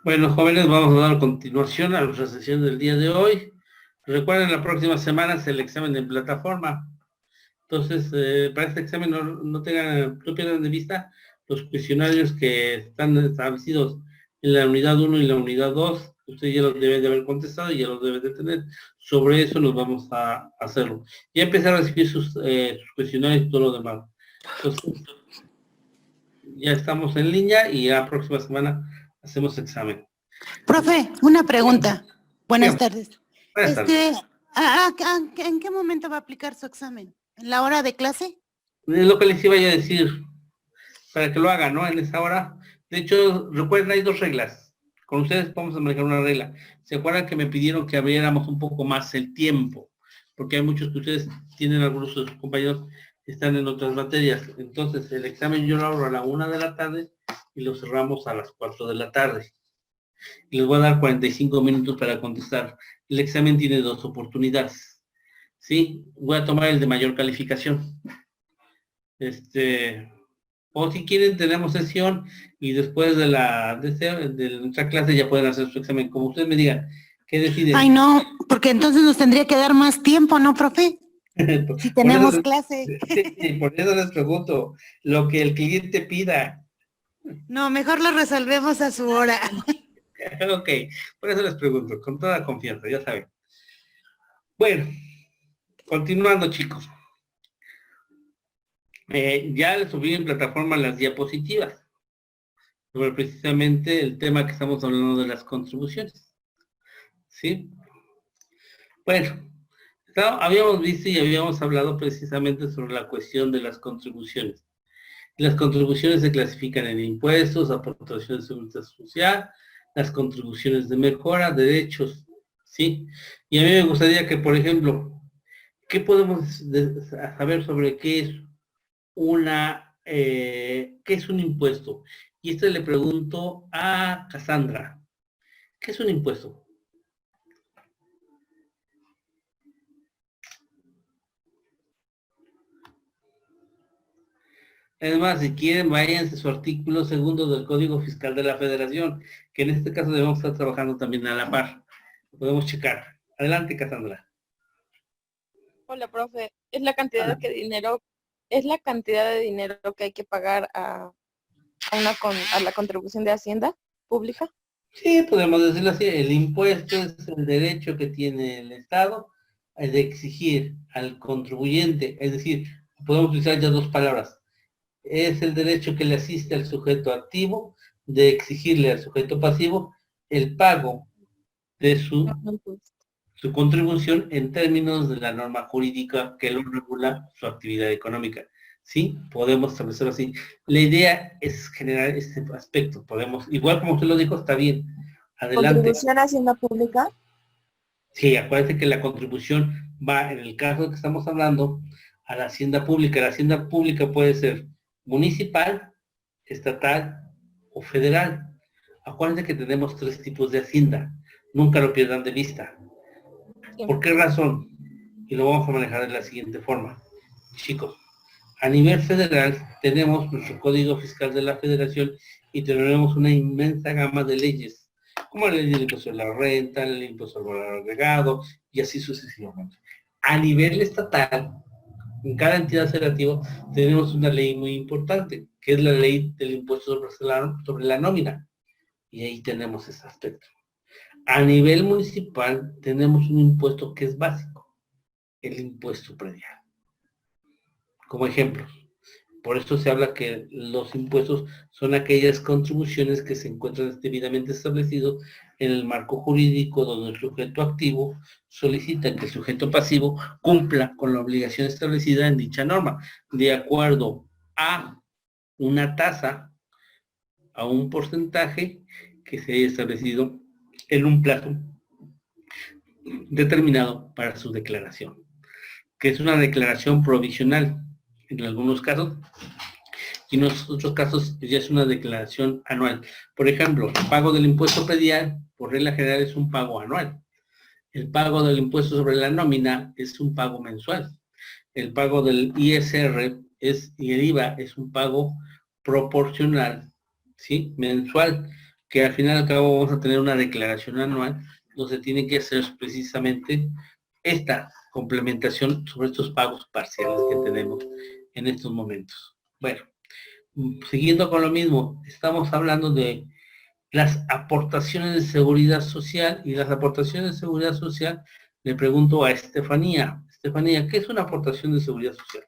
Bueno, jóvenes, vamos a dar continuación a nuestra sesión del día de hoy. Recuerden, la próxima semana es el examen en plataforma. Entonces, para este examen no pierdan de vista los cuestionarios que están establecidos en la unidad 1 y la unidad 2. Usted ya los debe de haber contestado y ya los debe de tener. Sobre eso nos vamos a hacerlo. Ya empezar a recibir sus cuestionarios y todo lo demás. Entonces, ya estamos en línea y la próxima semana hacemos examen. Profe, una pregunta. Buenas tardes. Buenas tardes. ¿En qué momento va a aplicar su examen? ¿En la hora de clase? Es lo que les iba a decir, para que lo hagan, ¿no? En esa hora. De hecho, recuerden, hay dos reglas. Con ustedes vamos a manejar una regla. ¿Se acuerdan que me pidieron que abriéramos un poco más el tiempo? Porque hay muchos que ustedes tienen, algunos de sus compañeros que están en otras materias. Entonces, el examen yo lo abro a la 1 de la tarde y lo cerramos a las 4 de la tarde. Y les voy a dar 45 minutos para contestar. El examen tiene 2 oportunidades. ¿Sí? Voy a tomar el de mayor calificación. O si quieren, tenemos sesión y después de nuestra clase ya pueden hacer su examen, como ustedes me digan. ¿Qué deciden? Ay, no, porque entonces nos tendría que dar más tiempo, ¿no, profe? Si tenemos clase. Sí, por eso les pregunto, lo que el cliente pida. No, mejor lo resolvemos a su hora. Ok, por eso les pregunto, con toda confianza, ya saben. Bueno, continuando, chicos. Ya les subí en plataforma las diapositivas sobre precisamente el tema que estamos hablando de las contribuciones. ¿Sí? Bueno, habíamos visto y habíamos hablado precisamente sobre la cuestión de las contribuciones. Las contribuciones se clasifican en impuestos, aportaciones de seguridad social, las contribuciones de mejora, derechos, ¿sí? Y a mí me gustaría que, por ejemplo, ¿qué podemos saber sobre qué es qué es un impuesto? Y esto le pregunto a Cassandra. ¿Qué es un impuesto? Además, si quieren, váyanse a su artículo 2 del Código Fiscal de la Federación, que en este caso debemos estar trabajando también a la par. Podemos checar. Adelante, Cassandra. Hola, profe. ¿Es la cantidad de dinero que hay que pagar a la contribución de Hacienda Pública? Sí, podemos decirlo así. El impuesto es el derecho que tiene el Estado de exigir al contribuyente, es decir, podemos utilizar ya dos palabras. Es el derecho que le asiste al sujeto activo de exigirle al sujeto pasivo el pago de su contribución en términos de la norma jurídica que lo regula su actividad económica. ¿Sí? Podemos establecerlo así. La idea es generar este aspecto. Podemos, igual como usted lo dijo, está bien. Adelante. ¿Contribución a Hacienda Pública? Sí, acuérdense que la contribución va, en el caso que estamos hablando, a la hacienda pública. La hacienda pública puede ser municipal, estatal o federal. Acuérdense que tenemos 3 tipos de hacienda. Nunca lo pierdan de vista. ¿Por qué razón? Y lo vamos a manejar de la siguiente forma. Chicos, a nivel federal tenemos nuestro Código Fiscal de la Federación y tenemos una inmensa gama de leyes, como la ley del impuesto de la renta, el impuesto al valor agregado y así sucesivamente. A nivel estatal, en cada entidad federativa tenemos una ley muy importante, que es la ley del impuesto sobre la nómina. Y ahí tenemos ese aspecto. A nivel municipal tenemos un impuesto que es básico, el impuesto predial. Como ejemplos, por eso se habla que los impuestos son aquellas contribuciones que se encuentran debidamente establecidos en el marco jurídico donde el sujeto activo solicita que el sujeto pasivo cumpla con la obligación establecida en dicha norma, de acuerdo a una tasa, a un porcentaje que se haya establecido en un plazo determinado para su declaración, que es una declaración provisional en algunos casos, y en otros casos ya es una declaración anual. Por ejemplo, el pago del impuesto predial, por regla general, es un pago anual. El pago del impuesto sobre la nómina es un pago mensual. El pago del ISR y el IVA es un pago proporcional, ¿sí? Mensual. que al final y al cabo vamos a tener una declaración anual donde tiene que hacer precisamente esta complementación sobre estos pagos parciales que tenemos en estos momentos. Bueno, siguiendo con lo mismo, estamos hablando de las aportaciones de seguridad social, y las aportaciones de seguridad social, le pregunto a Estefanía. Estefanía, ¿qué es una aportación de seguridad social?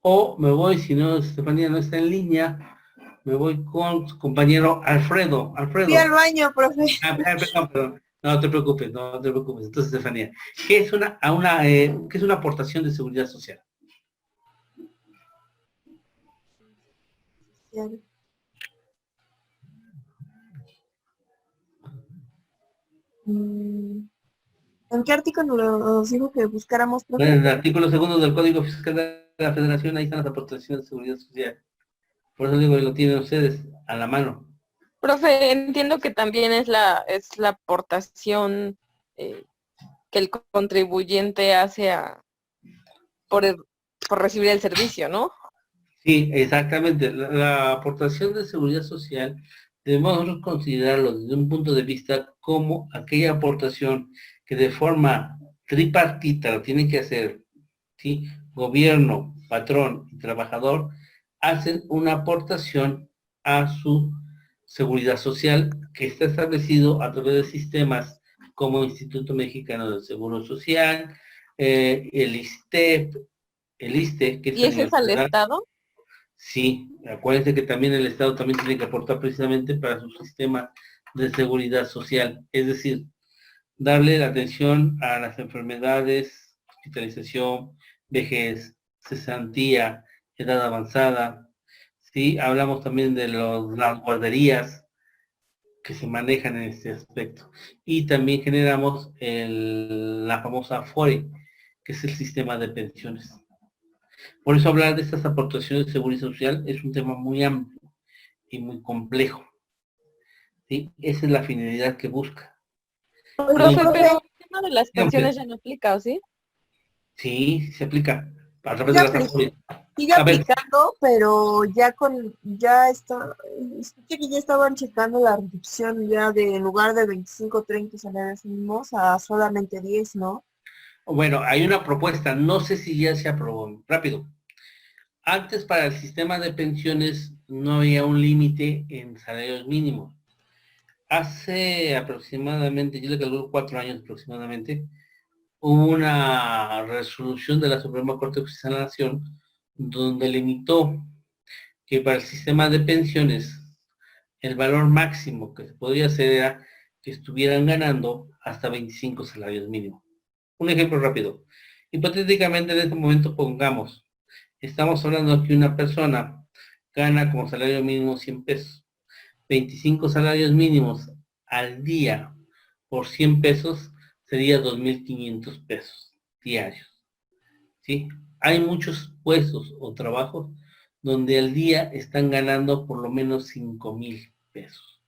O me voy, si no, Estefanía no está en línea, me voy con su compañero Alfredo. Fui al Alfredo. baño, profe. Perdón. No te preocupes, no te preocupes. Entonces, Estefanía, ¿qué es qué es una aportación de seguridad social? ¿En qué artículo nos dijo que buscáramos, Bueno, en profe? el artículo segundo del Código Fiscal de la Federación, ahí están las aportaciones de seguridad social. Por eso digo que lo tienen ustedes a la mano. Profe, entiendo que también es la aportación que el contribuyente hace por, por recibir el servicio, ¿no? Sí, exactamente. La aportación de seguridad social debemos nosotros considerarlo desde un punto de vista como aquella aportación que de forma tripartita lo tiene que hacer, ¿sí? Gobierno, patrón y trabajador hacen una aportación a su seguridad social que está establecido a través de sistemas como Instituto Mexicano del Seguro Social, el ISSSTE, el ISSSTE, que es ¿Y a ese nivel es al federal. Estado? Sí, acuérdense que también el Estado también tiene que aportar precisamente para su sistema de seguridad social, es decir, darle la atención a las enfermedades, hospitalización, vejez, cesantía, edad avanzada. Sí, hablamos también de las guarderías que se manejan en este aspecto. Y también generamos la famosa FORE, que es el sistema de pensiones. Por eso hablar de estas aportaciones de seguridad social es un tema muy amplio y muy complejo. ¿Sí? Esa es la finalidad que busca. Profe, pero el tema de las pensiones ya no aplica, ¿o sí? Sí, se aplica a través Sigue, de las AFORES. sigue A ver, aplicando, pero ya está, escuché que ya estaban checando la reducción ya de en lugar de 25 30 salarios mínimos a solamente 10, ¿no? bueno, hay una propuesta, no sé si ya se aprobó. Rápido. Antes para el sistema de pensiones no había un límite en salarios mínimos. Hace aproximadamente, yo le calculo 4 años aproximadamente, hubo una resolución de la Suprema Corte de Justicia de la Nación donde limitó que para el sistema de pensiones el valor máximo que se podía hacer era que estuvieran ganando hasta 25 salarios mínimos. Un ejemplo rápido. Hipotéticamente en este momento pongamos, estamos hablando que una persona gana como salario mínimo 100 pesos. 25 salarios mínimos al día por 100 pesos sería 2,500 pesos diarios. ¿Sí? Hay muchos puestos o trabajos donde al día están ganando por lo menos 5,000 pesos.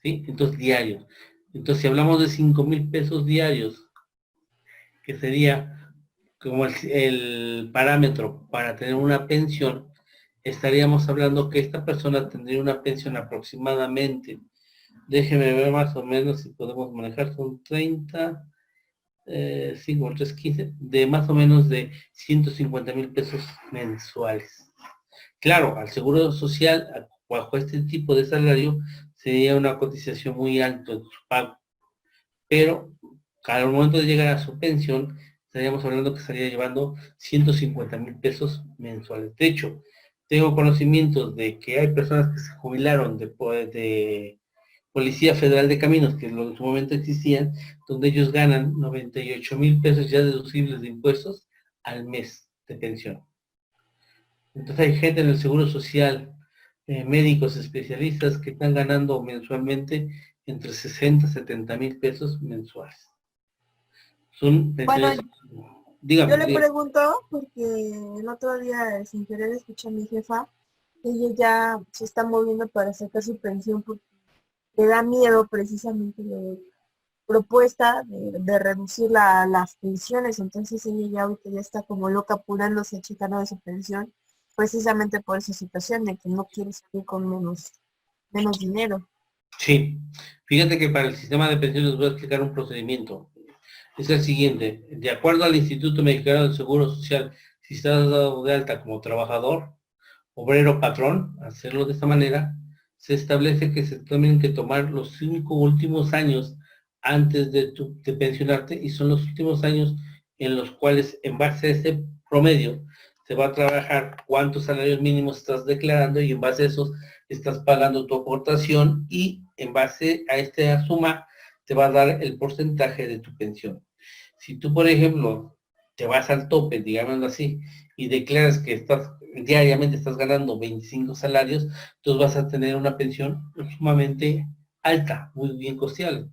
¿Sí? Entonces, diarios. Entonces, si hablamos de 5,000 pesos diarios, que sería como el parámetro para tener una pensión, estaríamos hablando que esta persona tendría una pensión aproximadamente, déjeme ver más o menos si podemos manejar, son 30, 5, 3, 15, de más o menos de 150,000 pesos mensuales. Claro, al Seguro Social, bajo este tipo de salario, sería una cotización muy alta en su pago, pero al momento de llegar a su pensión, estaríamos hablando que estaría llevando 150,000 pesos mensuales. De hecho, tengo conocimientos de que hay personas que se jubilaron de Policía Federal de Caminos, que en su momento existían, donde ellos ganan 98,000 pesos ya deducibles de impuestos al mes de pensión. Entonces hay gente en el Seguro Social, médicos especialistas que están ganando mensualmente entre 60 y 70,000 pesos mensuales. Son Bueno, pensiones, yo le dígame. pregunto, porque el otro día sin querer escuché a mi jefa ella ya se está moviendo para sacar su pensión porque le da miedo precisamente la propuesta de reducir las pensiones. Entonces ella ya ahorita ya está como loca apurándose, checando de su pensión, precisamente por esa situación de que no quiere salir con menos dinero. Sí, fíjate que para el sistema de pensiones voy a explicar un procedimiento. Es el siguiente, de acuerdo al Instituto Mexicano del Seguro Social, si estás dado de alta como trabajador, obrero, patrón, hacerlo de esta manera, se establece que se tienen que tomar los 5 últimos años antes de pensionarte, y son los últimos años en los cuales, en base a ese promedio, se va a trabajar cuántos salarios mínimos estás declarando, y en base a esos estás pagando tu aportación, y en base a esta suma te va a dar el porcentaje de tu pensión. Si tú, por ejemplo, te vas al tope, digámoslo así, y declaras que diariamente estás ganando 25 salarios, entonces vas a tener una pensión sumamente alta, muy bien costeable.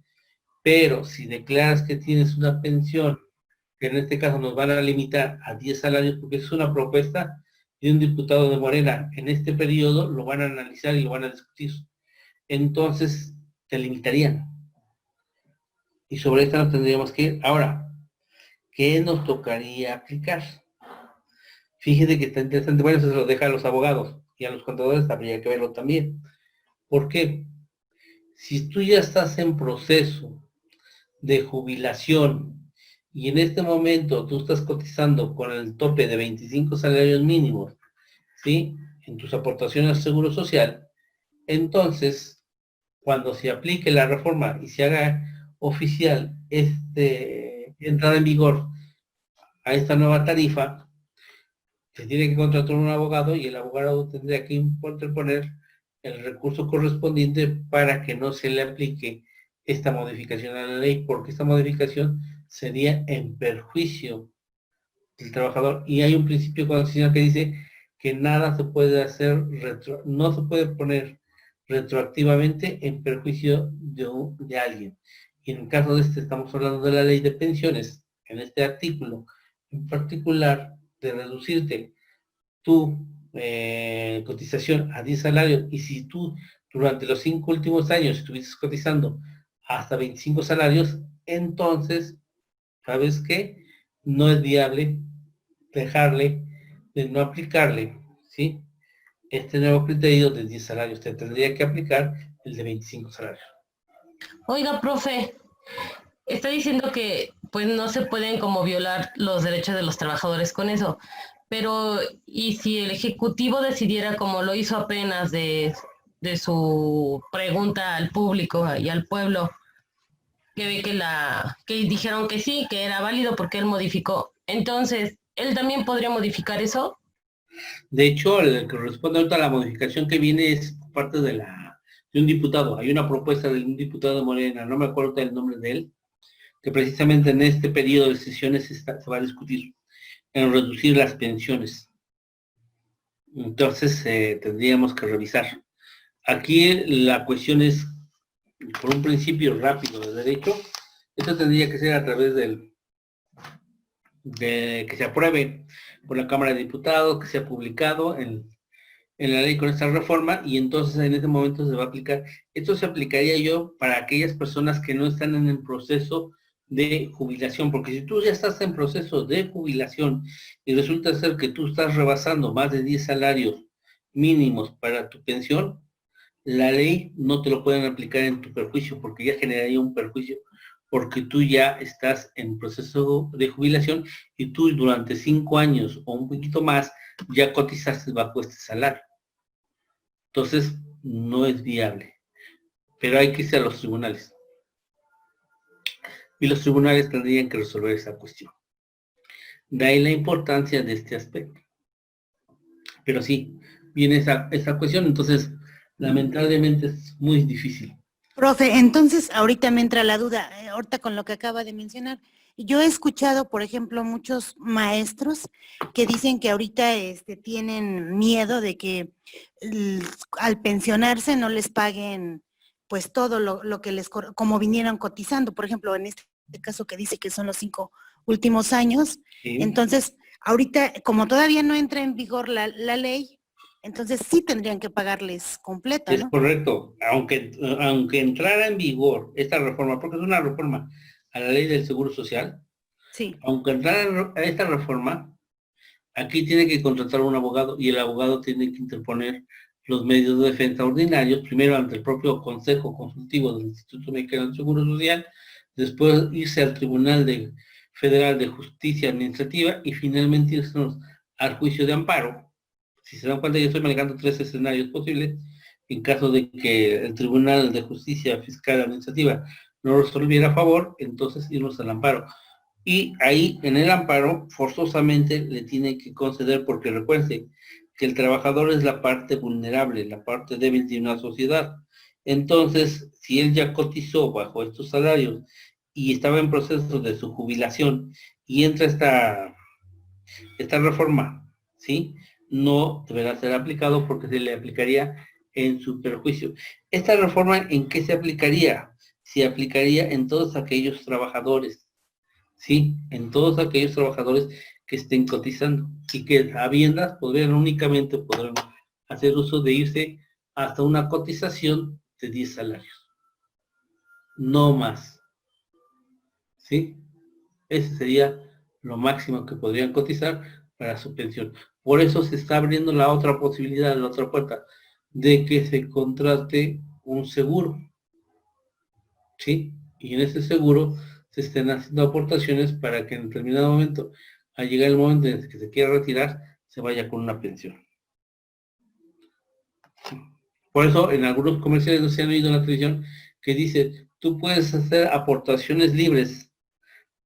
Pero si declaras que tienes una pensión, que en este caso nos van a limitar a 10 salarios, porque es una propuesta de un diputado de Morena, en este periodo lo van a analizar y lo van a discutir. Entonces, te limitarían. Y sobre esto nos tendríamos que ir. Ahora, ¿qué nos tocaría aplicar? Fíjate que está interesante. Bueno, eso se lo deja a los abogados, y a los contadores habría que verlo también. ¿Por qué? Si tú ya estás en proceso de jubilación y en este momento tú estás cotizando con el tope de 25 salarios mínimos, ¿sí? En tus aportaciones al Seguro Social, entonces, cuando se aplique la reforma y se haga oficial entrada en vigor a esta nueva tarifa, se tiene que contratar un abogado, y el abogado tendría que interponer el recurso correspondiente para que no se le aplique esta modificación a la ley, porque esta modificación sería en perjuicio del trabajador. Y hay un principio constitucional que dice que nada se puede hacer, no se puede poner retroactivamente en perjuicio de alguien. Y en el caso de estamos hablando de la ley de pensiones, en este artículo en particular, de reducirte tu cotización a 10 salarios, y si tú durante los 5 últimos años estuvieses cotizando hasta 25 salarios, entonces, ¿sabes qué? No es viable dejarle, de no aplicarle, ¿sí? Este nuevo criterio de 10 salarios, te tendría que aplicar el de 25 salarios. Oiga, profe, está diciendo que pues no se pueden como violar los derechos de los trabajadores con eso, pero ¿y si el Ejecutivo decidiera, como lo hizo apenas de su pregunta al público y al pueblo, que ve que dijeron que sí, que era válido porque él modificó? Entonces, ¿él también podría modificar eso? De hecho, el que responde ahorita a la modificación que viene es parte de un diputado. Hay una propuesta de un diputado de Morena, no me acuerdo el nombre de él, que precisamente en este periodo de sesiones se va a discutir en reducir las pensiones. Entonces, tendríamos que revisar. Aquí la cuestión es, por un principio rápido de derecho, esto tendría que ser a través de que se apruebe por la Cámara de Diputados, que sea publicado en la ley con esta reforma, y entonces en ese momento se va a aplicar. Esto se aplicaría yo para aquellas personas que no están en el proceso de jubilación, porque si tú ya estás en proceso de jubilación y resulta ser que tú estás rebasando más de 10 salarios mínimos para tu pensión, la ley no te lo pueden aplicar en tu perjuicio, porque ya generaría un perjuicio, porque tú ya estás en proceso de jubilación y tú durante 5 años o un poquito más ya cotizaste bajo este salario. Entonces, no es viable. Pero hay que irse a los tribunales. Y los tribunales tendrían que resolver esa cuestión. De ahí la importancia de este aspecto. Pero sí, viene esa cuestión, entonces, lamentablemente es muy difícil. Profe, entonces ahorita me entra la duda, ahorita con lo que acaba de mencionar. Yo he escuchado, por ejemplo, muchos maestros que dicen que ahorita tienen miedo de que al pensionarse no les paguen pues todo lo que como vinieron cotizando. Por ejemplo, en este caso que dice que son los 5 últimos años. ¿Sí? Entonces, ahorita, como todavía no entra en vigor la ley, Entonces sí tendrían que pagarles completo, Es ¿no? correcto, aunque entrara en vigor esta reforma, porque es una reforma a la ley del Seguro Social, Sí. aunque entrara a esta reforma, aquí tiene que contratar un abogado y el abogado tiene que interponer los medios de defensa ordinarios, primero ante el propio Consejo Consultivo del Instituto Mexicano del Seguro Social, después irse al Federal de Justicia Administrativa y finalmente irse al juicio de amparo. Si se dan cuenta, yo estoy manejando 3 escenarios posibles. En caso de que el Tribunal de Justicia Fiscal Administrativa no resolviera a favor, entonces irnos al amparo. Y ahí, en el amparo, forzosamente le tiene que conceder, porque recuerde que el trabajador es la parte vulnerable, la parte débil de una sociedad. Entonces, si él ya cotizó bajo estos salarios y estaba en proceso de su jubilación y entra esta reforma, ¿sí? No deberá ser aplicado porque se le aplicaría en su perjuicio. ¿Esta reforma en qué se aplicaría? Se aplicaría en todos aquellos trabajadores, ¿sí? En todos aquellos trabajadores que estén cotizando y que habiendas únicamente podrán hacer uso de irse hasta una cotización de 10 salarios. No más, ¿sí? Ese sería lo máximo que podrían cotizar para su pensión. Por eso se está abriendo la otra posibilidad, la otra puerta, de que se contrate un seguro, ¿sí? Y en ese seguro se estén haciendo aportaciones para que en determinado momento, al llegar el momento en que se quiera retirar, se vaya con una pensión. Por eso en algunos comerciales no se han oído en la televisión que dice, tú puedes hacer aportaciones libres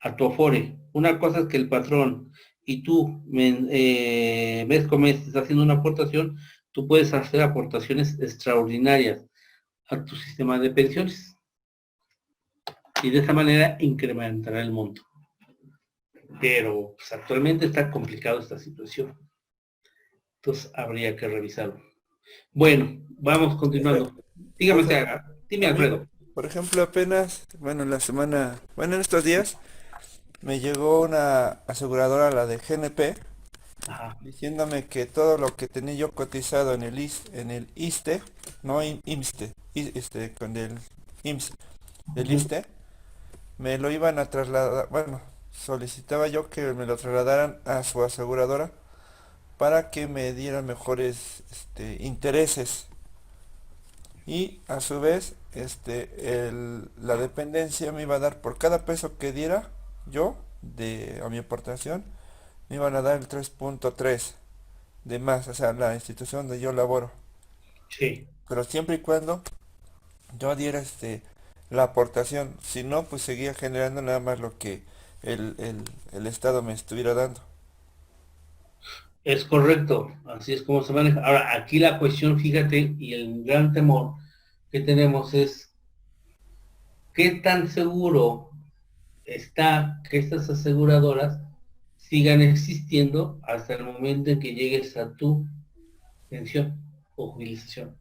a tu Afore. Una cosa es que el patrón y tú mes con mes estás haciendo una aportación, tú puedes hacer aportaciones extraordinarias a tu sistema de pensiones. Y de esa manera incrementará el monto. Pero pues, actualmente está complicado esta situación. Entonces habría que revisarlo. Bueno, vamos continuando. Dígame, dime, A mí, Alfredo. por ejemplo, apenas, bueno, en estos días, me llegó una aseguradora, la de GNP, Ajá. diciéndome que todo lo que tenía yo cotizado en en el ISSSTE, no IMSSTE, con el IMSS, el ISSSTE, me lo iban a trasladar, bueno, solicitaba yo que me lo trasladaran a su aseguradora para que me dieran mejores intereses. Y a su vez, la dependencia me iba a dar por cada peso que diera yo a mi aportación, me iban a dar el 3.3 de más, o sea, la institución donde yo laboro. Sí. Pero siempre y cuando yo diera la aportación, si no, pues seguía generando nada más lo que el Estado me estuviera dando. Es correcto, así es como se maneja. Ahora, aquí la cuestión, fíjate, y el gran temor que tenemos es qué tan seguro está que estas aseguradoras sigan existiendo hasta el momento en que llegues a tu pensión o jubilación.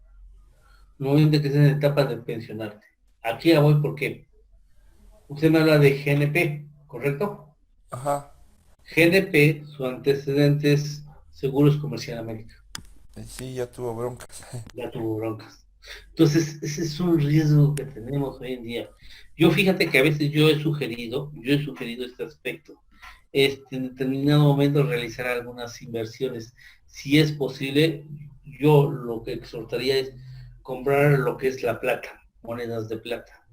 No momento en que estés en etapa de pensionarte. Aquí ya voy porque usted me habla de GNP, ¿correcto? Ajá, GNP, su antecedente es Seguros Comercial América. sí, ya tuvo broncas. Ya tuvo broncas. Entonces, ese es un riesgo que tenemos hoy en día. Yo fíjate que a veces yo he sugerido este aspecto. En determinado momento realizar algunas inversiones. Si es posible, yo lo que exhortaría es comprar lo que es la plata, monedas de plata.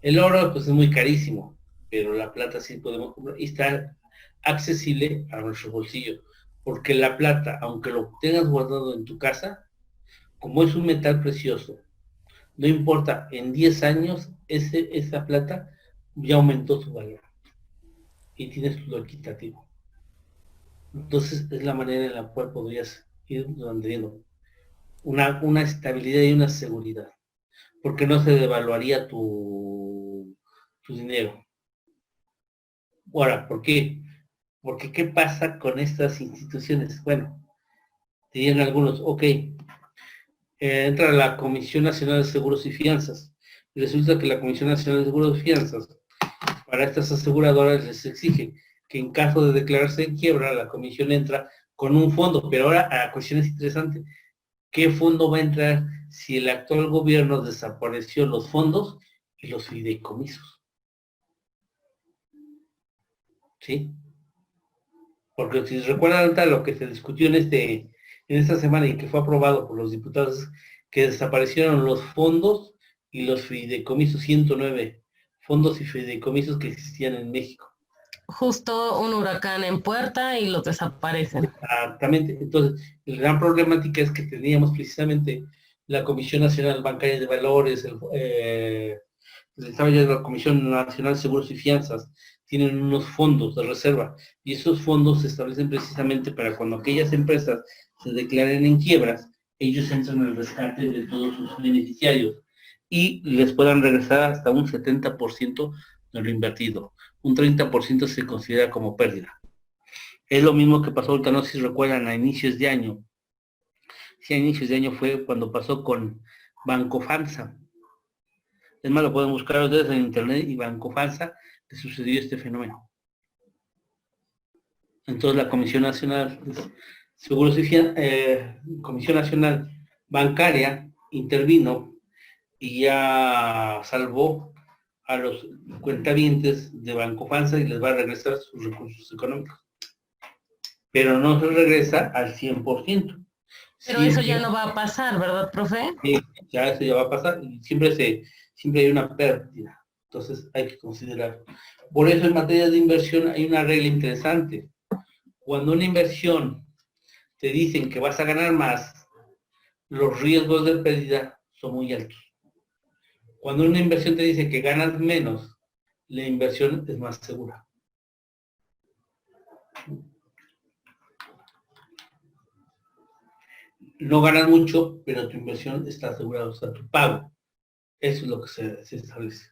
El oro pues es muy carísimo, pero la plata sí podemos comprar y está accesible a nuestro bolsillo. Porque la plata, aunque lo tengas guardado en tu casa, como es un metal precioso, no importa, en 10 años esa plata ya aumentó su valor y tienes lo equitativo. Entonces es la manera en la cual podrías ir manteniendo una estabilidad y una seguridad, porque no se devaluaría tu dinero. Ahora, ¿por qué? Porque ¿qué pasa con estas instituciones? Bueno, dirían algunos, ok, entra la Comisión Nacional de Seguros y Fianzas. Y resulta que la Comisión Nacional de Seguros y Fianzas, para estas aseguradoras les exige que en caso de declararse en quiebra, la comisión entra con un fondo, pero ahora la cuestión es interesante. ¿Qué fondo va a entrar si el actual gobierno desapareció los fondos y los fideicomisos? ¿Sí? Porque si recuerdan ahorita lo que se discutió en esta semana y que fue aprobado por los diputados, que desaparecieron los fondos y los fideicomisos, 109 fondos y fideicomisos que existían en México. Justo un huracán en puerta y los desaparecen. Exactamente. Entonces, la gran problemática es que teníamos precisamente la Comisión Nacional Bancaria de Valores, estaba ya la Comisión Nacional de Seguros y Fianzas, tienen unos fondos de reserva y esos fondos se establecen precisamente para cuando aquellas empresas se declaren en quiebras, ellos entran al rescate de todos sus beneficiarios y les puedan regresar hasta un 70% de lo invertido. Un 30% se considera como pérdida. Es lo mismo que pasó ahorita, no sé si recuerdan, a inicios de año. Sí, a inicios de año fue cuando pasó con Banco FAMSA. Es más, lo pueden buscar ustedes en internet y Banco FAMSA, que sucedió este fenómeno. Entonces la Comisión Nacional de Seguros y Comisión Nacional Bancaria intervino y ya salvó a los cuentavientes de Banco FAMSA y les va a regresar sus recursos económicos. Pero no se regresa al 100%. Pero eso ya no va a pasar, ¿verdad, profe? Sí, ya eso ya va a pasar y siempre hay una pérdida. Entonces hay que considerar. Por eso en materia de inversión hay una regla interesante. Cuando una inversión te dicen que vas a ganar más, los riesgos de pérdida son muy altos. Cuando una inversión te dice que ganas menos, la inversión es más segura. No ganas mucho, pero tu inversión está asegurada, o sea, tu pago. Eso es lo que se establece.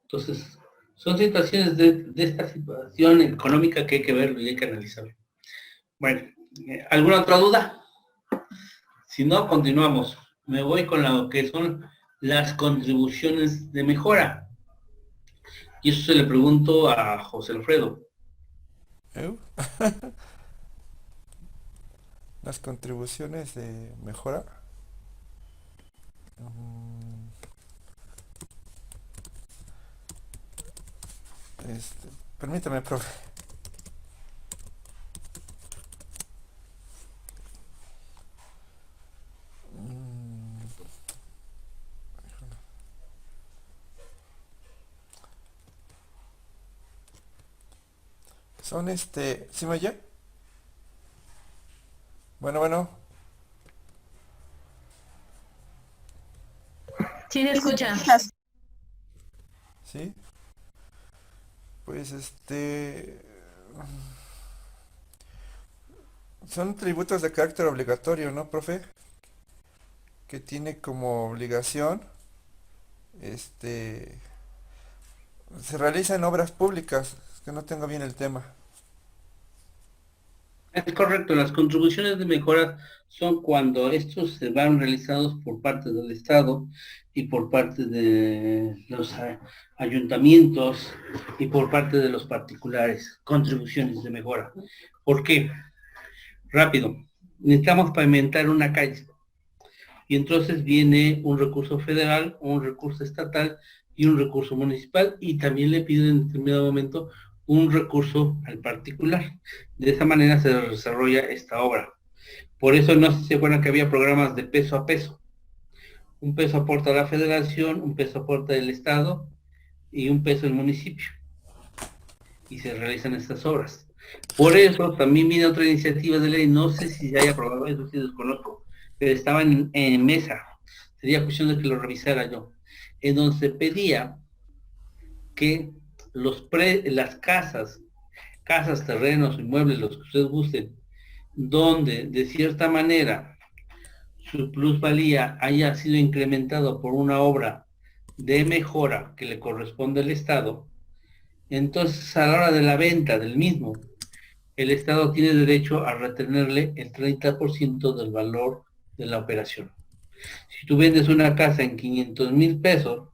Entonces, son situaciones de esta situación económica que hay que verlo y hay que analizarlo. Bueno, ¿alguna otra duda? Si no, continuamos. Me voy con lo que son las contribuciones de mejora. Y eso se le pregunto a José Alfredo. Las contribuciones de mejora. Permítame, profe. Son ¿sí me oye? Bueno. Sí, se escucha. ¿Sí? Pues son tributos de carácter obligatorio, ¿no, profe? Que tiene como obligación, se realizan obras públicas, es que no tengo bien el tema. Es correcto, las contribuciones de mejora son cuando estos se van realizados por parte del Estado y por parte de los ayuntamientos y por parte de los particulares, contribuciones de mejora. ¿Por qué? Rápido, necesitamos pavimentar una calle y entonces viene un recurso federal, un recurso estatal y un recurso municipal y también le piden en determinado momento un recurso al particular. De esa manera se desarrolla esta obra. Por eso no sé si se acuerdan que había programas de peso a peso. Un peso aporta la federación, un peso aporta el Estado y un peso el municipio. Y se realizan estas obras. Por eso también viene otra iniciativa de ley, no sé si se haya aprobado, eso sí desconozco, pero estaba en mesa. Sería cuestión de que lo revisara yo. En donde se pedía que las casas, terrenos, inmuebles, los que ustedes gusten, donde de cierta manera su plusvalía haya sido incrementado por una obra de mejora que le corresponde al Estado, entonces a la hora de la venta del mismo, el Estado tiene derecho a retenerle el 30% del valor de la operación. Si tú vendes una casa en 500,000 pesos,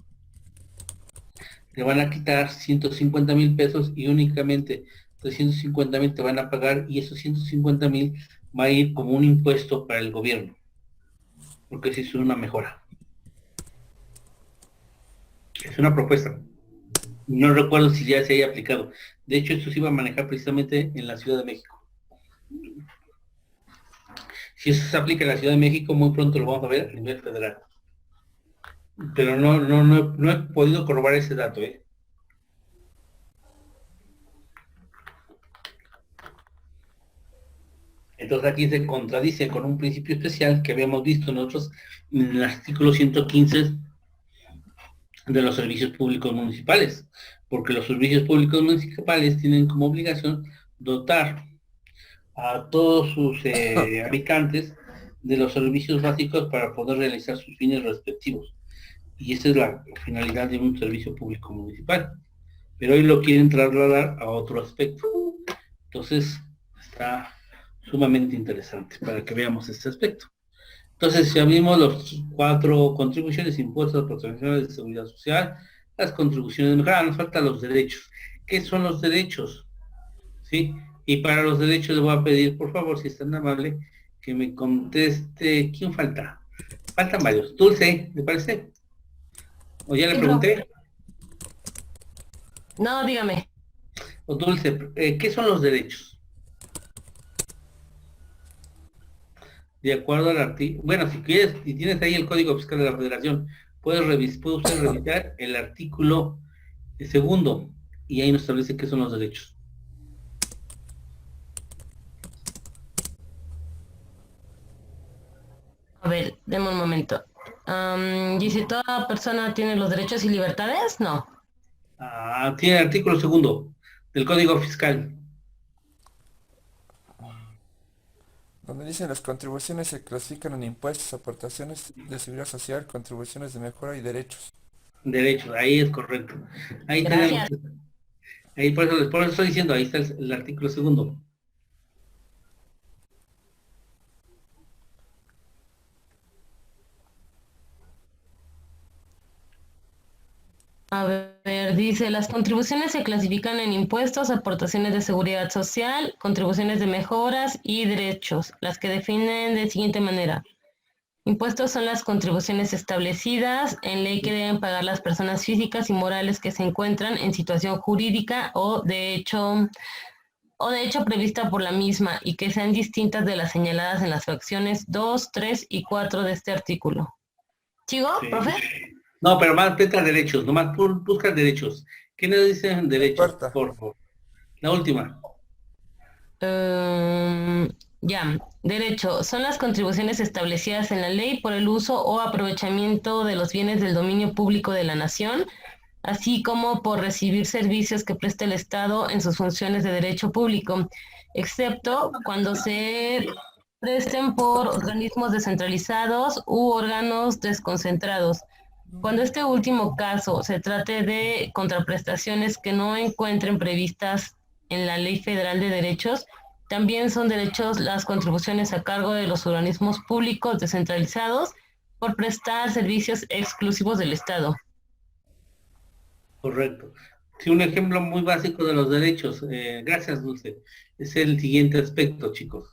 te van a quitar 150,000 pesos y únicamente 350,000 te van a pagar y esos 150,000 va a ir como un impuesto para el gobierno, porque sí es una mejora. Es una propuesta. No recuerdo si ya se haya aplicado. De hecho, esto se iba a manejar precisamente en la Ciudad de México. Si eso se aplica en la Ciudad de México, muy pronto lo vamos a ver a nivel federal. Pero no he podido corroborar ese dato, ¿eh? Entonces aquí se contradice con un principio especial que habíamos visto nosotros en el artículo 115 de los servicios públicos municipales, porque los servicios públicos municipales tienen como obligación dotar a todos sus habitantes de los servicios básicos para poder realizar sus fines respectivos. Y esa es la finalidad de un servicio público municipal. Pero hoy lo quieren trasladar a otro aspecto. Entonces, está sumamente interesante para que veamos este aspecto. Entonces, si abrimos los 4 contribuciones, impuestos, protecciones de seguridad social, las contribuciones de mejora, nos faltan los derechos. ¿Qué son los derechos? ¿Sí? Y para los derechos le voy a pedir, por favor, si es tan amable, que me conteste. ¿Quién falta? Faltan varios. Dulce, ¿le parece? ¿O ya le pregunté? No, dígame. O Dulce, ¿qué son los derechos? De acuerdo al artículo, bueno, si quieres, si tienes ahí el Código Fiscal de la Federación, puede usted revisar el artículo segundo, y ahí nos establece qué son los derechos. A ver, deme un momento. Dice, ¿toda persona tiene los derechos y libertades? No. Tiene el artículo segundo del Código Fiscal. Donde dicen las contribuciones se clasifican en impuestos, aportaciones de seguridad social, contribuciones de mejora y derechos. Derechos, ahí es correcto. Ahí Gracias. tenemos, ahí por eso estoy diciendo, ahí está el artículo segundo. A ver, dice, las contribuciones se clasifican en impuestos, aportaciones de seguridad social, contribuciones de mejoras y derechos, las que definen de siguiente manera. Impuestos son las contribuciones establecidas en ley que deben pagar las personas físicas y morales que se encuentran en situación jurídica o de hecho prevista por la misma y que sean distintas de las señaladas en las fracciones 2, 3 y 4 de este artículo. ¿Sigo, Sí. profe? No, pero más aprieta derechos, nomás busca derechos. ¿Qué nos dicen derechos? Cuarta. Por favor. La última. Ya, derecho. Son las contribuciones establecidas en la ley por el uso o aprovechamiento de los bienes del dominio público de la nación, así como por recibir servicios que preste el Estado en sus funciones de derecho público, excepto cuando se presten por organismos descentralizados u órganos desconcentrados. Cuando este último caso se trate de contraprestaciones que no encuentren previstas en la Ley Federal de Derechos, también son derechos las contribuciones a cargo de los organismos públicos descentralizados por prestar servicios exclusivos del Estado. Correcto. Sí, un ejemplo muy básico de los derechos, gracias Dulce, es el siguiente aspecto, chicos.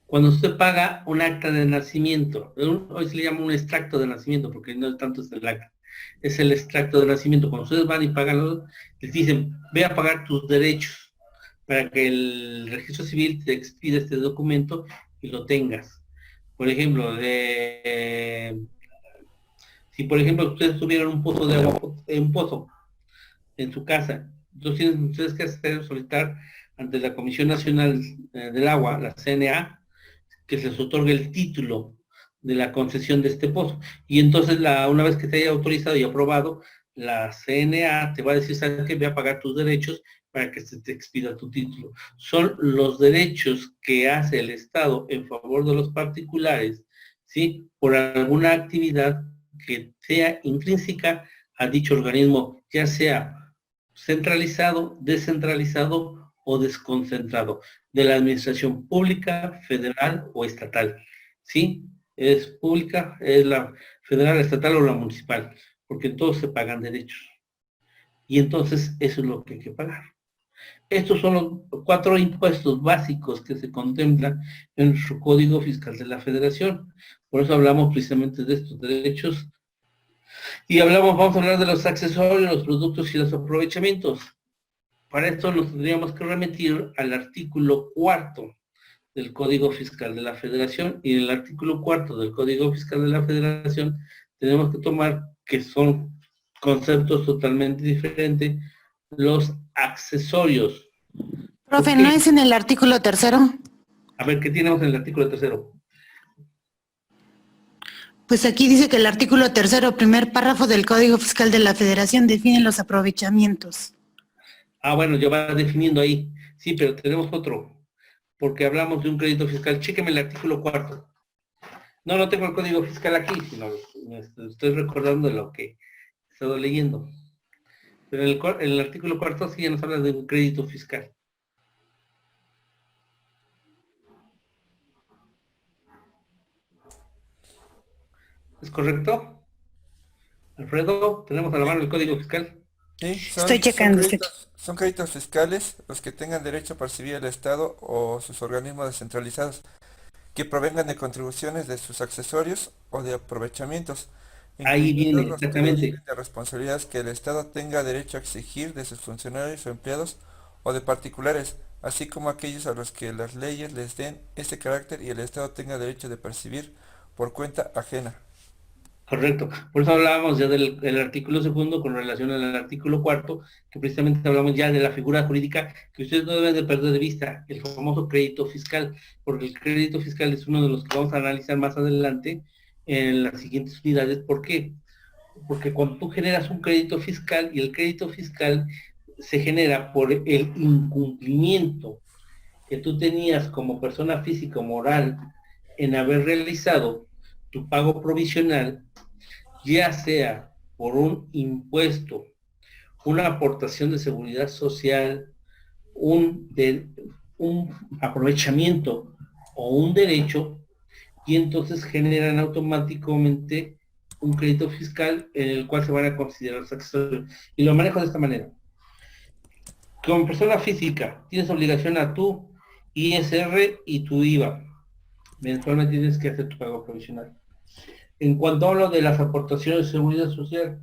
Cuando usted paga un acta de nacimiento, hoy se le llama un extracto de nacimiento, porque no tanto es el acta, es el extracto de nacimiento. Cuando ustedes van y pagan, les dicen, ve a pagar tus derechos, para que el registro civil te expida este documento y lo tengas. Por ejemplo, si por ejemplo ustedes tuvieran un pozo de agua, un pozo en su casa, entonces tienen ustedes que hacer, solicitar ante la Comisión Nacional del Agua, la CNA, que se les otorgue el título de la concesión de este pozo. Y entonces una vez que te haya autorizado y aprobado, la CNA te va a decir, ¿sabes qué? Ve a pagar tus derechos para que se te expida tu título. Son los derechos que hace el Estado en favor de los particulares, ¿sí? Por alguna actividad que sea intrínseca a dicho organismo, ya sea centralizado, descentralizado o desconcentrado, de la administración pública, federal o estatal. ¿Sí? Es pública, es la federal, estatal o la municipal, porque todos se pagan derechos. Y entonces eso es lo que hay que pagar. Estos son los 4 impuestos básicos que se contemplan en nuestro Código Fiscal de la Federación. Por eso hablamos precisamente de estos derechos. Y vamos a hablar de los accesorios, los productos y los aprovechamientos. Para esto nos tendríamos que remitir al artículo 4 del Código Fiscal de la Federación, y en el artículo 4 del Código Fiscal de la Federación tenemos que tomar que son conceptos totalmente diferentes los accesorios. Profe, ¿no es en el artículo 3º? A ver, ¿qué tenemos en el artículo 3º? Pues aquí dice que el artículo 3º, primer párrafo del Código Fiscal de la Federación, define los aprovechamientos. Ah, bueno, ya va definiendo ahí. Sí, pero tenemos otro, porque hablamos de un crédito fiscal. Chéqueme el artículo 4. No tengo el Código Fiscal aquí, sino estoy recordando de lo que he estado leyendo. Pero en el artículo 4 sí ya nos habla de un crédito fiscal. ¿Es correcto? Alfredo, tenemos a la mano el Código Fiscal. Sí, Estoy checando. son créditos fiscales los que tengan derecho a percibir el Estado o sus organismos descentralizados, que provengan de contribuciones de sus accesorios o de aprovechamientos, Ahí viene, incluidos los que exactamente. deriven de responsabilidades que el Estado tenga derecho a exigir de sus funcionarios o empleados o de particulares, así como aquellos a los que las leyes les den ese carácter y el Estado tenga derecho de percibir por cuenta ajena. Correcto. Por eso hablábamos ya del artículo 2 con relación al artículo 4, que precisamente hablamos ya de la figura jurídica que ustedes no deben de perder de vista, el famoso crédito fiscal, porque el crédito fiscal es uno de los que vamos a analizar más adelante en las siguientes unidades. ¿Por qué? Porque cuando tú generas un crédito fiscal, y el crédito fiscal se genera por el incumplimiento que tú tenías como persona física o moral en haber realizado tu pago provisional, ya sea por un impuesto, una aportación de seguridad social, un aprovechamiento o un derecho, y entonces generan automáticamente un crédito fiscal en el cual se van a considerar los accesorios. Y lo manejo de esta manera. Como persona física, tienes obligación a tu ISR y tu IVA. Mensualmente tienes que hacer tu pago provisional. En cuanto hablo de las aportaciones de seguridad social,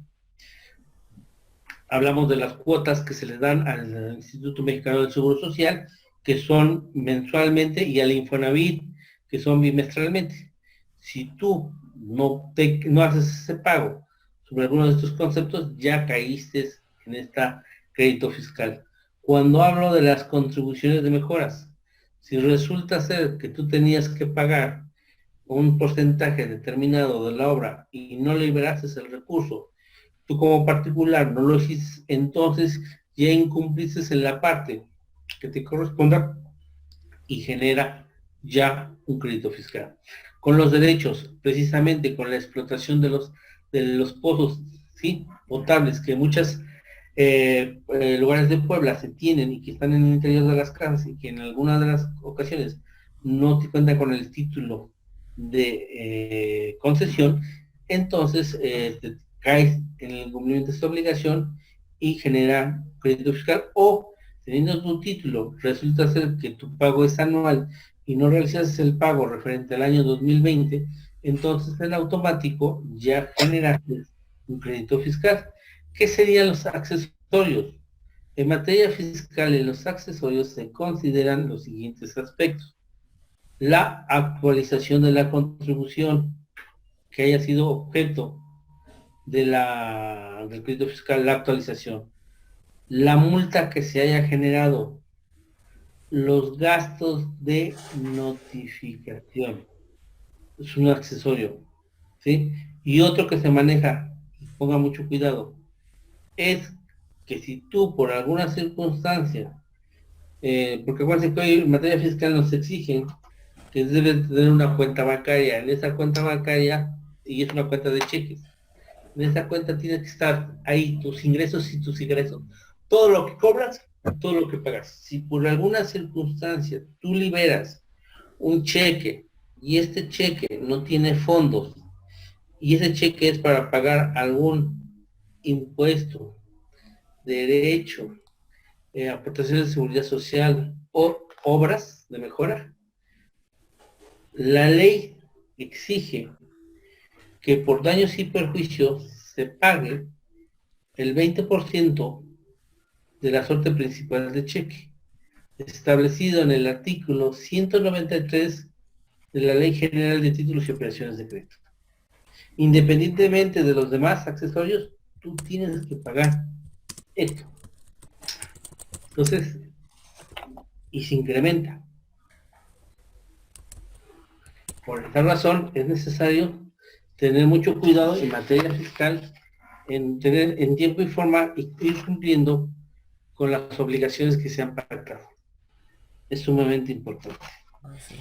hablamos de las cuotas que se le dan al Instituto Mexicano del Seguro Social, que son mensualmente, y al Infonavit, que son bimestralmente. Si tú no haces ese pago sobre alguno de estos conceptos, ya caíste en este crédito fiscal. Cuando hablo de las contribuciones de mejoras, si resulta ser que tú tenías que pagar un porcentaje determinado de la obra y no liberaste el recurso, tú como particular no lo hiciste, entonces ya incumpliste en la parte que te corresponda y genera ya un crédito fiscal. Con los derechos, precisamente con la explotación de los pozos, ¿sí?, potables, que muchas lugares de Puebla se tienen y que están en el interior de las casas, y que en algunas de las ocasiones no te cuentan con el título de concesión, entonces te caes en el cumplimiento de esta obligación y genera crédito fiscal. O teniendo tu título, resulta ser que tu pago es anual y no realizas el pago referente al año 2020, entonces en automático ya generaste un crédito fiscal. ¿Qué serían los accesorios? En materia fiscal, en los accesorios se consideran los siguientes aspectos: la actualización de la contribución que haya sido objeto del crédito fiscal, la actualización, la multa que se haya generado, los gastos de notificación, es un accesorio, ¿sí? Y otro que se maneja, ponga mucho cuidado, es que si tú por alguna circunstancia, porque acuérdense que hoy en materia fiscal nos exigen que debes tener una cuenta bancaria. En esa cuenta bancaria, y es una cuenta de cheques, en esa cuenta tiene que estar ahí tus ingresos y tus ingresos. Todo lo que cobras, todo lo que pagas. Si por alguna circunstancia tú liberas un cheque y este cheque no tiene fondos, y ese cheque es para pagar algún impuesto, derecho, aportaciones de seguridad social o obras de mejora, la ley exige que por daños y perjuicios se pague el 20% de la suerte principal de cheque, establecido en el artículo 193 de la Ley General de Títulos y Operaciones de Crédito. Independientemente de los demás accesorios, tú tienes que pagar esto. Entonces, y se incrementa. Por esta razón, es necesario tener mucho cuidado en materia fiscal, en tener en tiempo y forma y ir cumpliendo con las obligaciones que se han pactado. Es sumamente importante.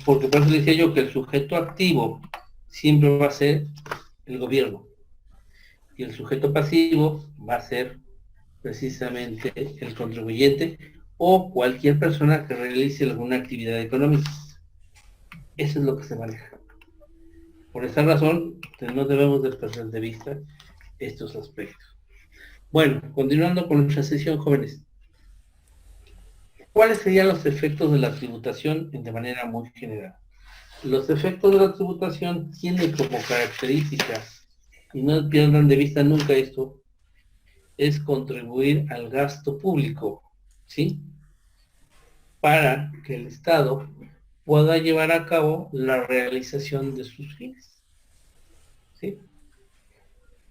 Porque por eso le decía yo que el sujeto activo siempre va a ser el gobierno. Y el sujeto pasivo va a ser precisamente el contribuyente o cualquier persona que realice alguna actividad económica. Eso es lo que se maneja. Por esa razón, no debemos de perder de vista estos aspectos. Bueno, continuando con nuestra sesión, jóvenes. ¿Cuáles serían los efectos de la tributación de manera muy general? Los efectos de la tributación tienen como característica, y no pierdan de vista nunca esto, es contribuir al gasto público, ¿sí? Para que el Estado pueda llevar a cabo la realización de sus fines, ¿sí?